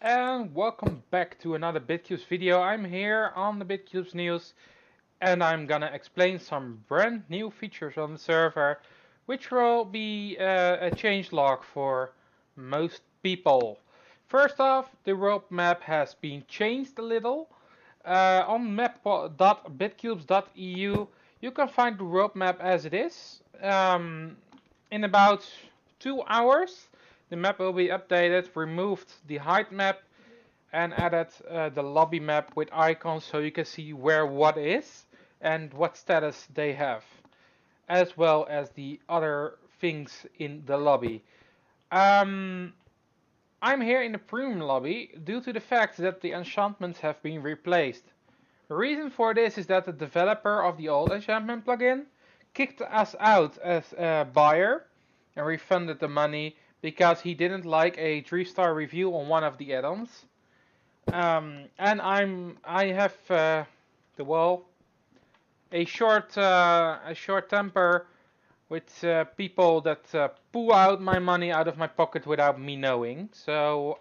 and welcome back to another Bitcubes video. I'm here on the Bitcubes news and I'm gonna explain some brand new features on the server which will be a changelog for most people. First off, the world map has been changed a little. On map.bitcubes.eu you can find the world map as it is. In about 2 hours the map will be updated, removed the height map and added the lobby map with icons so you can see where what is and what status they have, as well as the other things in the lobby. Um, I'm here in the premium lobby due to the fact that the enchantments have been replaced. The reason for this is that the developer of the old enchantment plugin kicked us out as a buyer and refunded the money because he didn't like a 3-star review on one of the add-ons. And I have a short temper with people that pull out my money out of my pocket without me knowing. So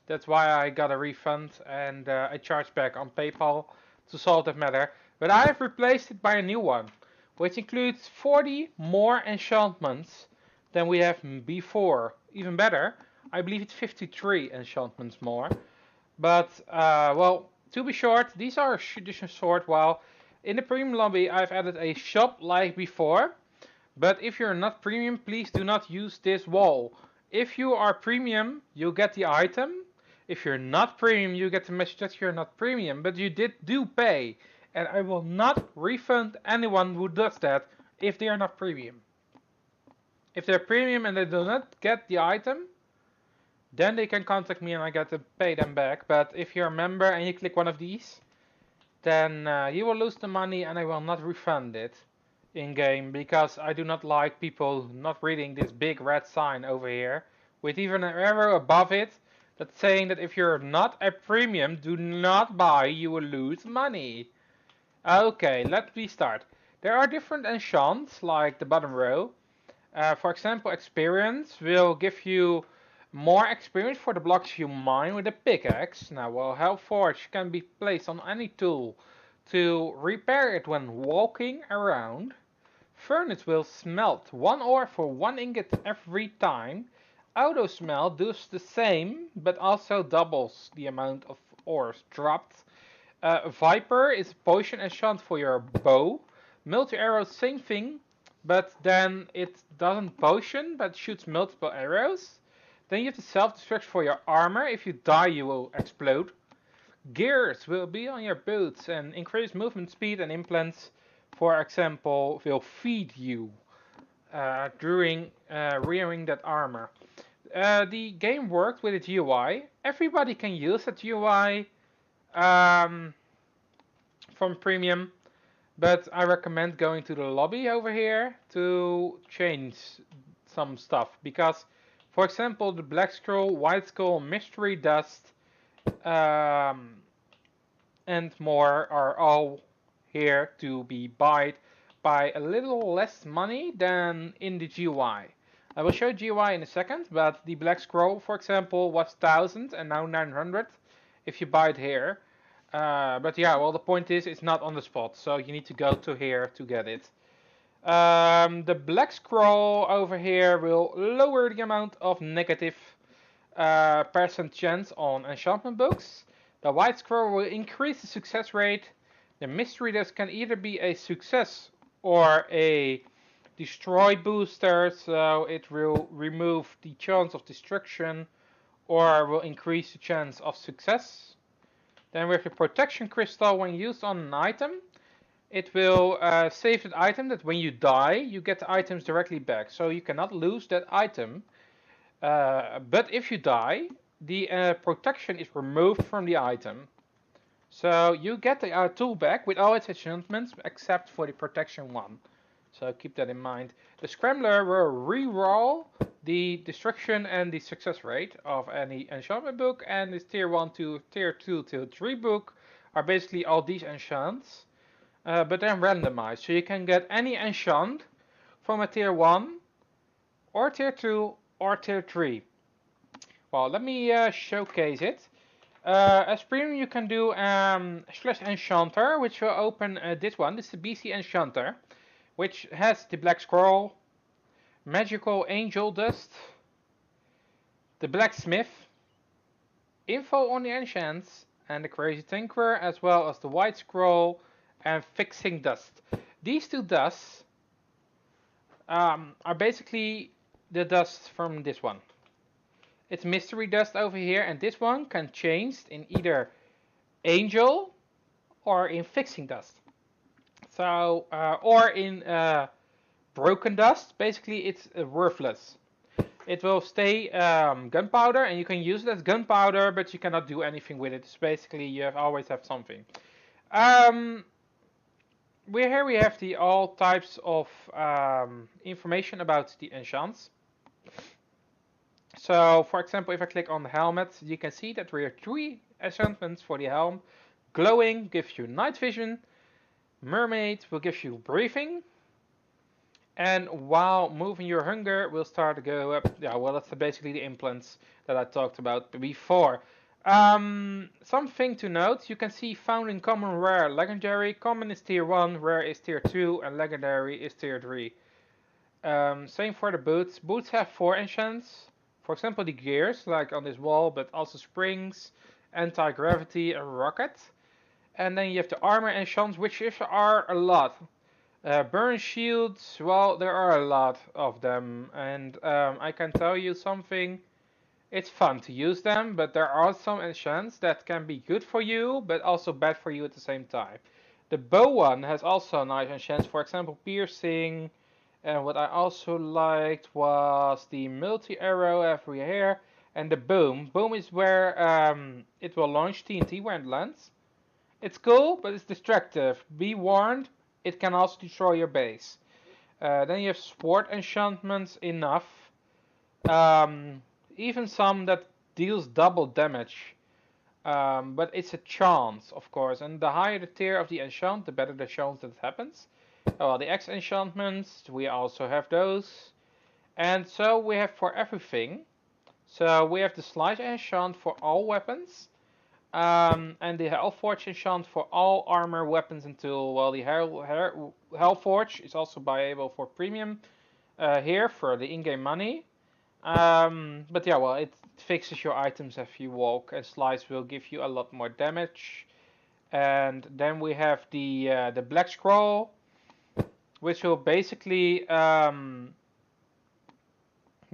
that's why I got a refund and I charged back on PayPal to solve that matter. But I have replaced it by a new one, which includes 40 more enchantments than we have before. Even better, I believe it's 53 enchantments more. But, well, to be short, these are edition short, while in the premium lobby I've added a shop like before. But if you're not premium, please do not use this wall. If you are premium, you'll get the item. If you're not premium, you get the message that you're not premium, but you do pay. And I will not refund anyone who does that if they are not premium. If they're premium and they do not get the item, then they can contact me and I get to pay them back. But if you're a member and you click one of these, then you will lose the money and I will not refund it in game because I do not like people not reading this big red sign over here with even an arrow above it that's saying that if you're not a premium, do not buy, you will lose money. Okay, let me start. There are different enchants like the bottom row. For example, experience will give you more experience for the blocks you mine with a pickaxe. Now, well, Help Forge can be placed on any tool to repair it when walking around. Furnace will smelt 1 ore for 1 ingot every time. Auto smelt does the same, but also doubles the amount of ores dropped. Viper is a potion enchant for your bow. Multi-arrow, same thing, but then it doesn't potion, but shoots multiple arrows. Then you have the self-destruct for your armor. If you die, you will explode. Gears will be on your boots and increase movement speed, and implants, for example, will feed you during rearing that armor. The game worked with its UI. Everybody can use that UI from premium, but I recommend going to the lobby over here to change some stuff because, for example, the black scroll, white scroll, mystery dust, and more are all here to be bought by a little less money than in the GUI. I will show GUI in a second, but the black scroll, for example, was 1000 and now 900 if you buy it here. But yeah, well, the point is it's not on the spot, so you need to go to here to get it. The black scroll over here will lower the amount of negative percent chance on enchantment books. The white scroll will increase the success rate. The mystery dust can either be a success or a destroy booster, so it will remove the chance of destruction or will increase the chance of success. Then we have the protection crystal. When used on an item, it will save that item that when you die, you get the items directly back. So you cannot lose that item. But if you die, the protection is removed from the item. So you get the tool back with all its enchantments except for the protection one. So keep that in mind. The Scrambler will re-roll the destruction and the success rate of any enchantment book, and this tier 1 to tier 2 to 3 book are basically all these enchants, but then randomized. So you can get any enchant from a tier 1 or tier 2 or tier 3. Well, let me showcase it. As premium, you can do /enchanter, which will open this one. This is the BC Enchanter, which has the Black Scroll, Magical Angel Dust, the Blacksmith, info on the enchants, and the Crazy Tinkerer, as well as the White Scroll and Fixing Dust. These two dusts are basically the dust from this one. It's Mystery Dust over here, and this one can change in either Angel or in Fixing Dust. So, or in Broken Dust. Basically, it's worthless. It will stay gunpowder, and you can use it as gunpowder, but you cannot do anything with it. It's basically, you always have something. Here we have the all types of information about the enchants. So, for example, if I click on the helmet, you can see that there are 3 enchantments for the helm. Glowing gives you night vision. Mermaid will give you breathing. And while moving your hunger will start to go up. Yeah, well, that's basically the implants that I talked about before. Something to note, you can see found in common, rare, legendary. Common is tier 1, rare is tier 2, and legendary is tier 3. Same for the boots. Boots have 4 enchants. For example, the gears, like on this wall, but also springs, anti-gravity, and rocket. And then you have the armor enchants, which are a lot. Burn shields, well, there are a lot of them. And I can tell you something. It's fun to use them, but there are some enchants that can be good for you, but also bad for you at the same time. The bow one has also nice enchants, for example, piercing. And what I also liked was the multi-arrow every here, and the boom. Boom is where it will launch TNT when it lands. It's cool, but it's destructive. Be warned, it can also destroy your base. Then you have sword enchantments enough. Even some that deals double damage. But it's a chance, of course. And the higher the tier of the enchant, the better the chance that it happens. Well, the X enchantments, we also have those. And so we have for everything. So we have the Slice enchant for all weapons. And the Hellforge enchant for all armor, weapons, and tool. Well, the Hellforge is also buyable for premium here for the in-game money. But yeah, well, it fixes your items as you walk, and Slice will give you a lot more damage. And then we have the Black Scroll, which will basically, yeah,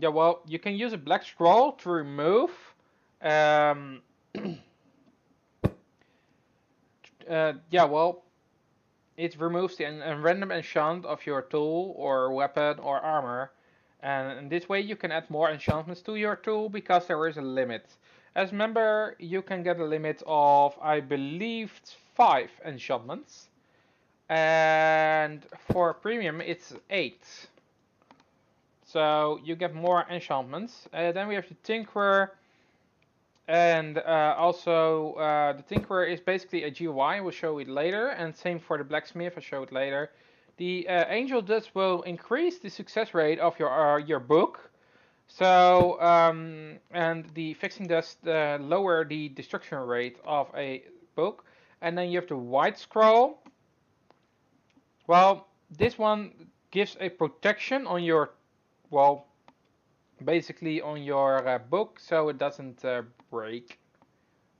well, you can use a Black Scroll to remove, yeah, well, it removes the random enchant of your tool or weapon or armor. And in this way you can add more enchantments to your tool because there is a limit. As member, you can get a limit of, I believe, 5 enchantments. And for premium, it's 8. So you get more enchantments. Then we have the Tinkerer. And also, the Tinkerer is basically a GUI. We'll show it later. And same for the Blacksmith. I'll show it later. The Angel Dust will increase the success rate of your book. So, and the Fixing Dust lower the destruction rate of a book. And then you have the White Scroll. Well, this one gives a protection on your, well, basically on your book, so it doesn't break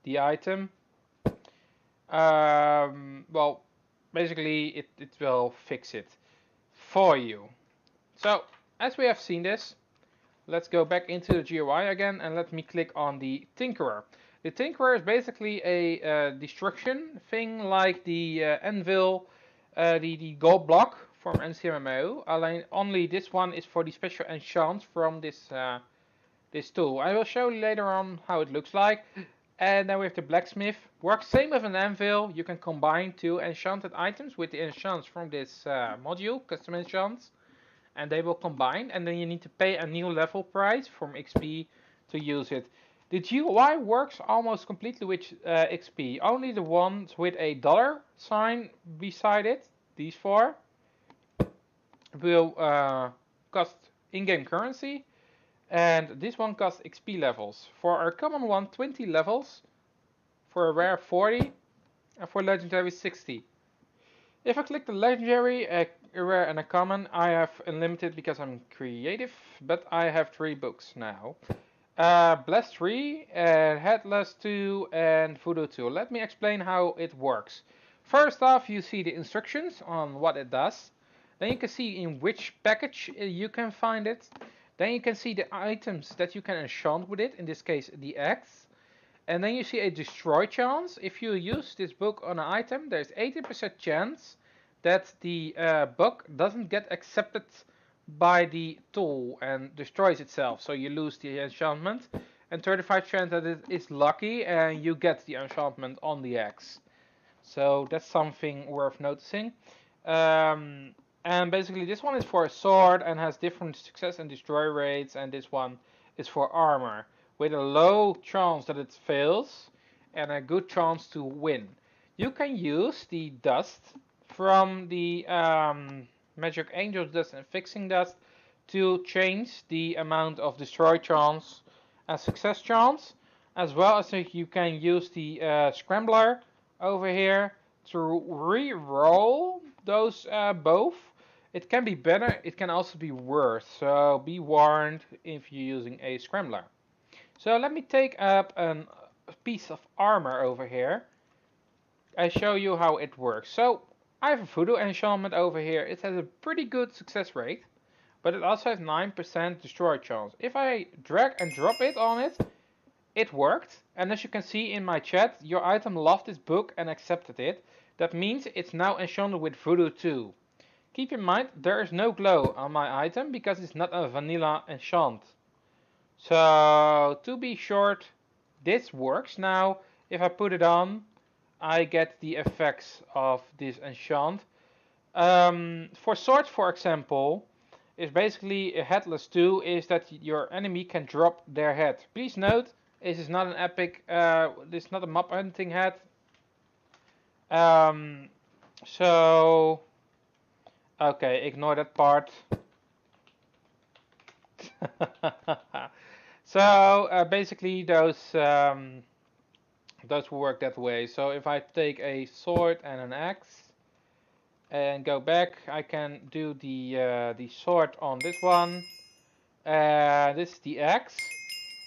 the item. Well, basically it will fix it for you. So, as we have seen this, let's go back into the GUI again and let me click on the Tinkerer. The Tinkerer is basically a destruction thing like the Anvil, the gold block from NCMMO. Only this one is for the special enchants from this this tool. I will show you later on how it looks like. And then we have the Blacksmith. Works same with an Anvil. You can combine 2 enchanted items with the enchants from this module, custom enchants. And they will combine, and then you need to pay a new level price from XP to use it. The GUI works almost completely with XP. Only the ones with a dollar sign beside it, these 4, will cost in-game currency. And this one costs XP levels. For our common one, 20 levels. For a rare, 40. And for legendary, 60. If I click the legendary, a rare and a common, I have unlimited because I'm creative, but I have 3 books now. Blessed 3, Headless 2, and Voodoo 2. Let me explain how it works. First off, you see the instructions on what it does. Then you can see in which package you can find it. Then you can see the items that you can enchant with it, in this case the X. And then you see a destroy chance. If you use this book on an item, there's 80% chance that the book doesn't get accepted by the tool and destroys itself. So you lose the enchantment. And 35% chance that it is lucky and you get the enchantment on the X. So that's something worth noticing. And basically this one is for a sword and has different success and destroy rates, and this one is for armor with a low chance that it fails and a good chance to win. You can use the dust from the magic angel's dust and fixing dust to change the amount of destroy chance and success chance, as well as you can use the scrambler over here to re-roll those both. It can be better, it can also be worse, so be warned if you're using a scrambler. So let me take up a piece of armor over here. I show you how it works. So I have a voodoo enchantment over here. It has a pretty good success rate, but it also has 9% destroy chance. If I drag and drop it on it, it worked. And as you can see in my chat, your item loved this book and accepted it. That means it's now enchanted with voodoo 2. Keep in mind, there is no glow on my item because it's not a vanilla enchant. So, to be short, this works now. If I put it on, I get the effects of this enchant. For swords, for example, is basically a headless 2 is that your enemy can drop their head. Please note, this is not an epic, this is not a mob hunting head. So, okay, ignore that part. So basically those work that way. So if I take a sword and an axe and go back, I can do the sword on this one. This is the axe,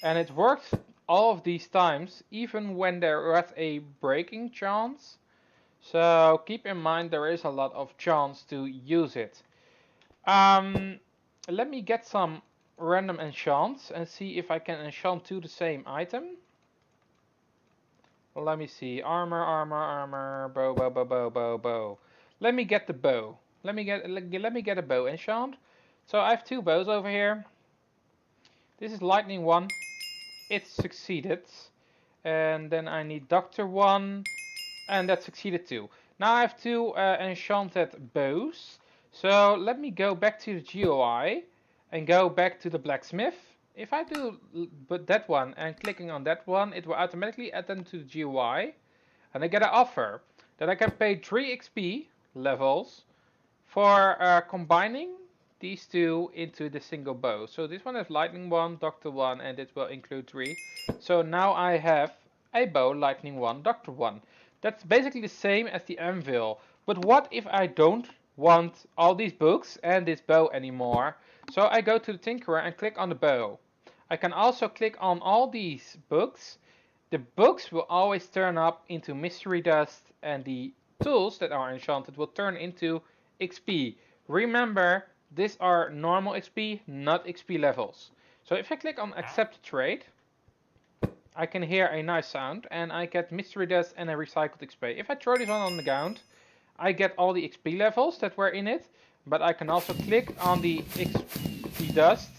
and it works all of these times, even when there was a breaking chance. So keep in mind there is a lot of chance to use it. Let me get some random enchants and see if I can enchant to the same item. Let me see. Armor, armor, armor, bow, bow, bow, bow, bow, bow. Let me get the bow. Let me get a bow enchant. So I have 2 bows over here. This is lightning 1. It succeeded. And then I need doctor 1. And that succeeded too. Now I have 2 enchanted bows. So let me go back to the GUI and go back to the blacksmith. If I do that one and clicking on that one, it will automatically add them to the GUI. And I get an offer that I can pay 3 XP levels for combining these 2 into the single bow. So this one has lightning 1, doctor 1, and it will include 3. So now I have a bow, lightning 1, doctor 1. That's basically the same as the anvil. But what if I don't want all these books and this bow anymore? So I go to the Tinkerer and click on the bow. I can also click on all these books. The books will always turn up into mystery dust, and the tools that are enchanted will turn into XP. Remember, these are normal XP, not XP levels. So if I click on accept trade, I can hear a nice sound and I get mystery dust and a recycled XP. If I throw this one on the ground, I get all the XP levels that were in it, but I can also click on the XP dust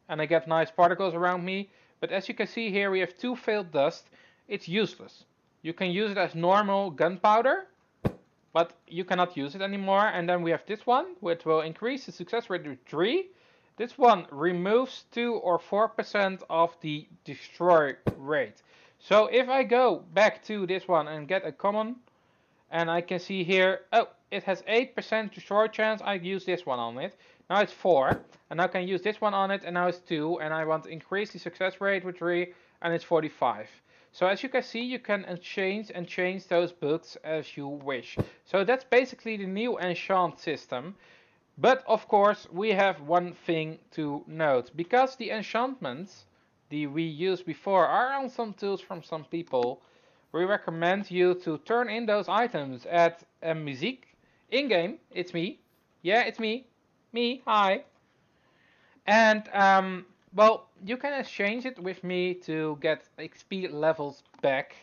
and I get nice particles around me. But as you can see here, we have 2 failed dust. It's useless. You can use it as normal gunpowder, but you cannot use it anymore. And then we have this one, which will increase the success rate to 3. This one removes 2 or 4% of the destroy rate. So if I go back to this one and get a common, and I can see here, oh, it has 8% destroy chance, I use this one on it. Now it's 4, and now I can use this one on it, and now it's 2, and I want to increase the success rate with 3, and it's 45. So as you can see, you can change those books as you wish. So that's basically the new enchant system. But of course, we have one thing to note. Because the enchantments we used before are on some tools from some people, we recommend you to turn in those items at Music. In-game, it's me. Yeah, it's me. Me, hi. And, well, you can exchange it with me to get XP levels back,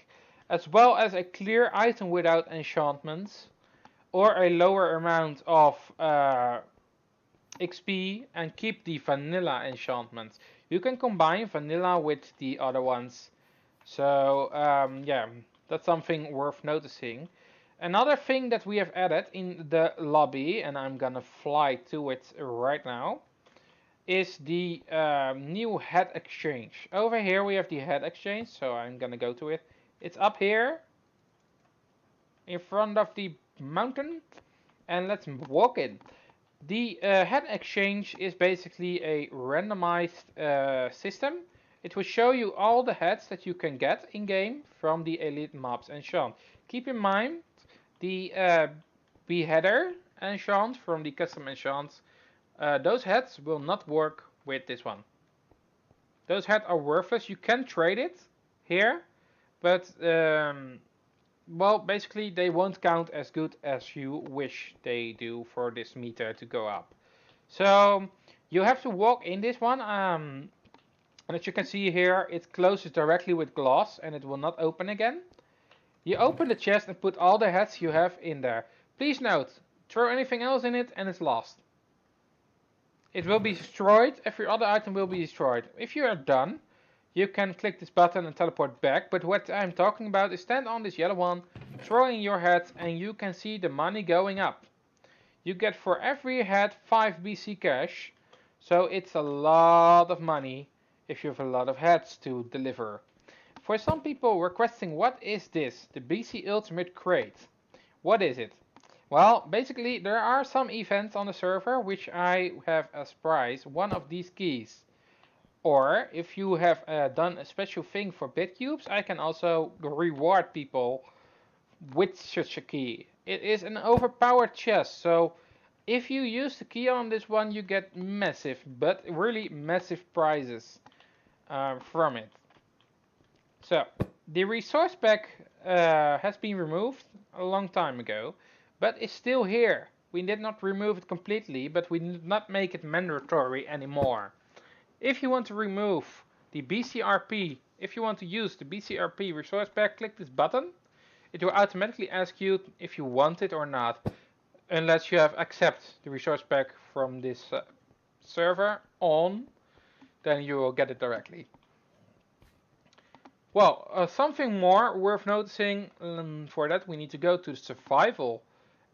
as well as a clear item without enchantments, or a lower amount of XP and keep the vanilla enchantments. You can combine vanilla with the other ones. So yeah, that's something worth noticing. Another thing that we have added in the lobby, and I'm gonna fly to it right now, is the new head exchange. Over here we have the head exchange, so I'm gonna go to it. It's up here in front of the mountain, and let's walk in. The head exchange is basically a randomized system. It will show you all the heads that you can get in game from the elite mobs enchant. Keep in mind the beheader enchant from the custom enchants. Those heads will not work with this one. Those heads are worthless. You can trade it here, but well, basically they won't count as good as you wish they do for this meter to go up. So you have to walk in this one, and as you can see here, it closes directly with glass and it will not open again. You open the chest and put all the heads you have in there. Please note, throw anything else in it and it's lost. It will be destroyed, every other item will be destroyed. If you are done, you can click this button and teleport back, but what I'm talking about is stand on this yellow one, throw in your head, and you can see the money going up. You get for every head 5 BC cash, so it's a lot of money if you have a lot of heads to deliver. For some people requesting, what is this? The BC Ultimate Crate. What is it? Well, basically there are some events on the server which I have as prize one of these keys. Or if you have done a special thing for Bitcubes, I can also reward people with such a key. It is an overpowered chest, so if you use the key on this one, you get massive, but really massive prizes from it. So the resource pack has been removed a long time ago, but it's still here. We did not remove it completely, but we did not make it mandatory anymore. If you want to remove the BCRP, if you want to use the BCRP resource pack, click this button. It will automatically ask you if you want it or not, unless you have accepted the resource pack from this server on, then you will get it directly. Well, something more worth noticing, for that we need to go to the survival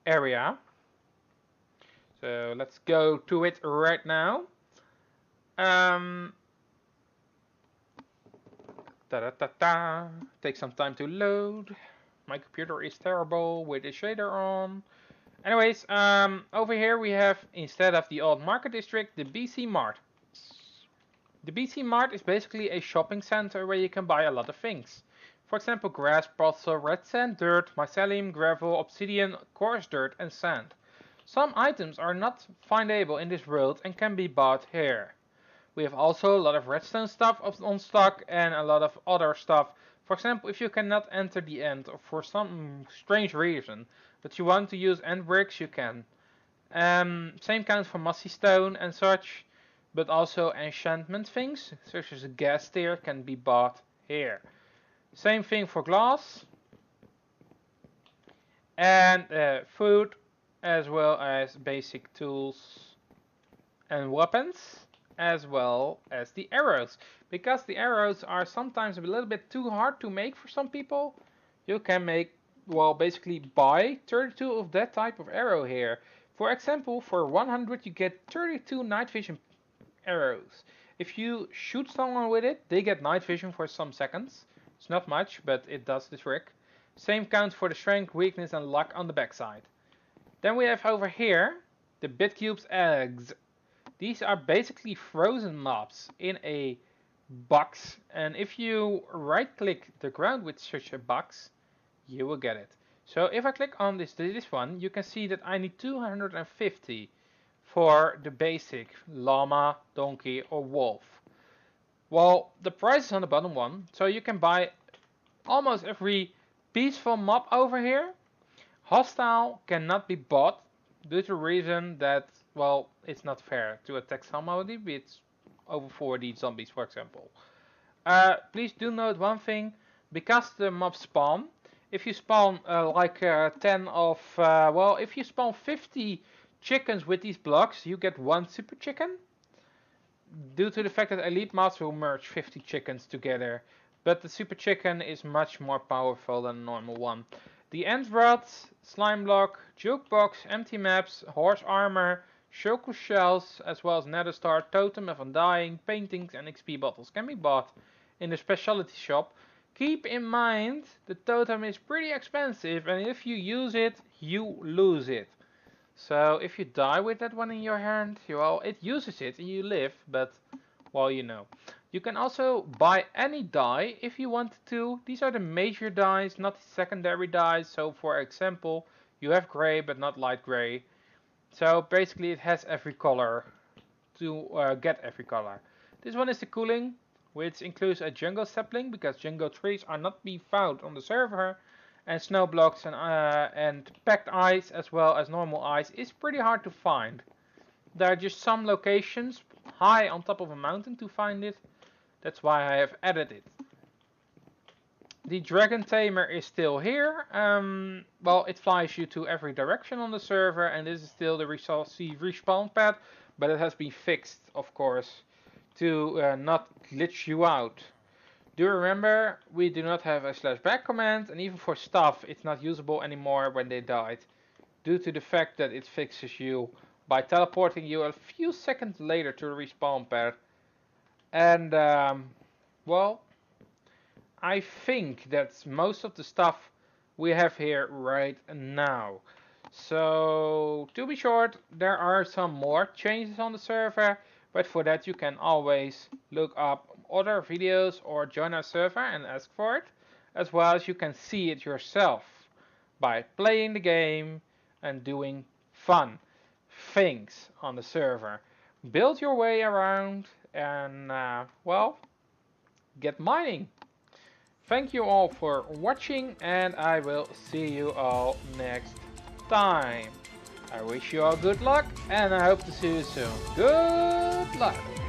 area. So let's go to it right now. Take some time to load. My computer is terrible with the shader on. Anyways, over here we have, instead of the old market district, the BC Mart. The BC Mart is basically a shopping center where you can buy a lot of things. For example, grass, puzzle, red sand, dirt, mycelium, gravel, obsidian, coarse dirt, and sand. Some items are not findable in this world and can be bought here. We have also a lot of redstone stuff on stock and a lot of other stuff. For example, if you cannot enter the end or for some strange reason, but you want to use end bricks, you can. Same counts for mossy stone and such, but also enchantment things, such as a gas tier, can be bought here. Same thing for glass and food, as well as basic tools and weapons, as well as the arrows. Because the arrows are sometimes a little bit too hard to make for some people, you can make, well, basically buy 32 of that type of arrow here. For example, for 100 you get 32 night vision arrows. If you shoot someone with it, they get night vision for some seconds. It's not much, but it does the trick. Same counts for the strength, weakness, and luck on the backside. Then we have over here the Bitcubes eggs. These are basically frozen mobs in a box, and if you right click the ground with such a box, you will get it. So if I click on this one, you can see that I need 250 for the basic llama, donkey or wolf. Well, the price is on the bottom one, so you can buy almost every peaceful mob over here. Hostile cannot be bought due to the reason that, well, it's not fair to attack somebody with over 40 zombies, for example. Please do note one thing, because the mobs spawn, if you spawn like 10 of, well, if you spawn 50 chickens with these blocks, you get one super chicken. Due to the fact that elite mobs will merge 50 chickens together, but the super chicken is much more powerful than a normal one. The end rods, slime block, jukebox, empty maps, horse armor, shulker shells, as well as nether star, totem of undying, paintings and XP bottles can be bought in the specialty shop. Keep in mind the totem is pretty expensive, and if you use it, you lose it. So if you die with that one in your hand, well, it uses it and you live, but, well, you know. You can also buy any die if you want to. These are the major dies, not the secondary dies. So for example, you have gray but not light gray. So basically it has every color to get every color. This one is the cooling, which includes a jungle sapling because jungle trees are not being found on the server. And snow blocks and packed ice as well as normal ice is pretty hard to find. There are just some locations high on top of a mountain to find it. That's why I have added it. The dragon tamer is still here. Well, it flies you to every direction on the server, and this is still the respawn pad, but it has been fixed, of course, to not glitch you out. Do remember, we do not have a /back command, and even for stuff, it's not usable anymore when they died, due to the fact that it fixes you by teleporting you a few seconds later to the respawn pad. And, well, I think that's most of the stuff we have here right now. So, to be short, there are some more changes on the server, but for that you can always look up other videos or join our server and ask for it, as well as you can see it yourself by playing the game and doing fun things on the server. Build your way around and, well, get mining. Thank you all for watching, and I will see you all next time. I wish you all good luck, and I hope to see you soon. Good luck!